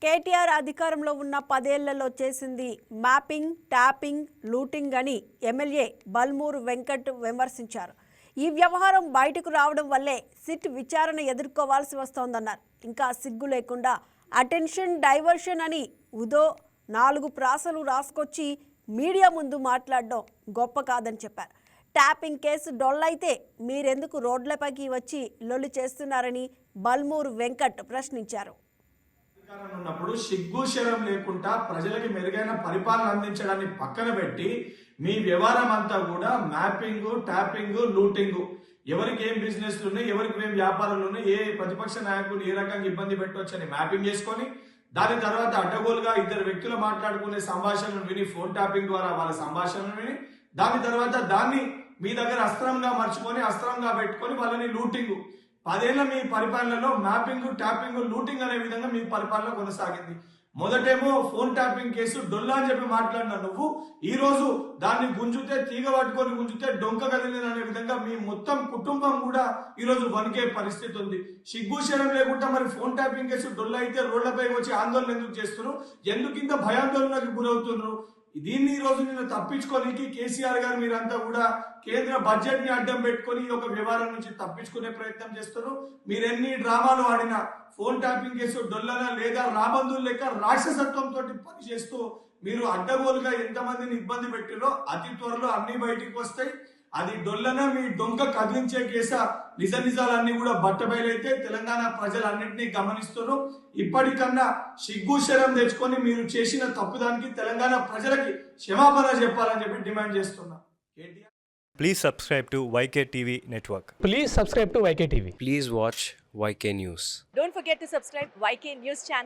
కేటీఆర్ అధికారంలో ఉన్న 10 ఏళ్లలో చేసింది మ్యాపింగ్, ట్యాపింగ్, లూటింగ్ అని ఎమ్మెల్యే బల్మూరు వెంకట్ విమర్శించారు. ఈ వ్యవహారం బయటకు రావడం వల్లే సిట్ విచారణ ఎదుర్కోవాల్సి వస్తోందన్నారు. ఇంకా సిగ్గు లేకుండా అటెన్షన్ డైవర్షన్ అని ఉదో 4 ప్రాసలు రాసుకొచ్చి మీడియా ముందు మాట్లాడడం గొప్ప కాదని చెప్పారు. ట్యాపింగ్ కేసు డొల్లైతే మీరెందుకు రోడ్లపైకి వచ్చి లొల్లి చేస్తున్నారని బల్మూరు వెంకట్ ప్రశ్నించారు. ఉన్నప్పుడు సిగ్గు శరం లేకుండా ప్రజలకి మెరుగైన పరిపాలన అందించడాన్ని పక్కన పెట్టి మీ వ్యవహారం అంతా కూడా మ్యాపింగ్, ట్యాపింగ్, లూటింగ్, ఎవరికి ఏం బిజినెస్లు ఉన్నాయి, ఎవరికి ఏం వ్యాపారాలు ఉన్నాయి, ఏ ప్రతిపక్ష నాయకులు ఏ రకంగా ఇబ్బంది పెట్టవచ్చని మ్యాపింగ్ చేసుకొని దాని తర్వాత అడ్డగోలుగా 2 వ్యక్తులు మాట్లాడుకునే సంభాషణను విని ఫోన్ ట్యాపింగ్ ద్వారా వాళ్ళ సంభాషణను విని దాని తర్వాత దాన్ని మీ దగ్గర అస్త్రంగా మర్చుకొని అస్త్రంగా పెట్టుకొని వాళ్ళని లూటింగ్ 10 ఏళ్ల మీ పరిపాలనలో మ్యాపింగ్, ట్యాపింగ్, లూటింగ్ అనే విధంగా మీ పరిపాలన కొనసాగింది. మొదటేమో ఫోన్ ట్యాపింగ్ కేసు డొల్లా అని చెప్పి మాట్లాడిన నువ్వు ఈ రోజు దాన్ని గుంజుతే తీగ పట్టుకొని గుంజుతే డొంక కదిలిన అనే విధంగా మీ మొత్తం కుటుంబం కూడా ఈ రోజు వణికే పరిస్థితి ఉంది. సిగ్గు శరం లేకుండా మరి ఫోన్ ట్యాపింగ్ కేసు డొల్లా అయితే రోడ్లపై వచ్చి ఆందోళన ఎందుకు చేస్తున్నారు? ఎందుకు ఇంత భయాందోళనకు గురవుతున్నారు? దీన్ని ఈ రోజు నేను తప్పించుకోనికి కేసీఆర్ గారు మీరంతా కూడా కేంద్ర బడ్జెట్ ని అడ్డం పెట్టుకొని ఈ యొక్క వ్యవహారం నుంచి తప్పించుకునే ప్రయత్నం చేస్తారు. మీరెన్ని డ్రామాలు ఆడినా ఫోన్ ట్యాపింగ్ కేసు డొల్లనా లేదా రాబందులు లేక రాక్షసత్వంతో పనిచేస్తూ మీరు అడ్డగోలుగా ఎంతమందిని ఇబ్బంది పెట్టిరో అతి త్వరలో అన్ని బయటికి వస్తాయి. అది డొల్లన మీ డొంక కదిలించే కేసా నిజాలన్నీ కూడా బట్టబయలైతే తెలంగాణ ప్రజలన్నింటినీ గమనిస్తున్నారు. ఇప్పటికన్నా సిగ్గు శరం తెచ్చుకొని మీరు చేసిన తప్పుదానికి తెలంగాణ ప్రజలకి క్షమాపణ చెప్పాలని చెప్పి డిమాండ్ చేస్తున్నా. Please subscribe to YK TV Network. Please subscribe to YK TV. Please watch YK News. Don't forget to subscribe YK News channel.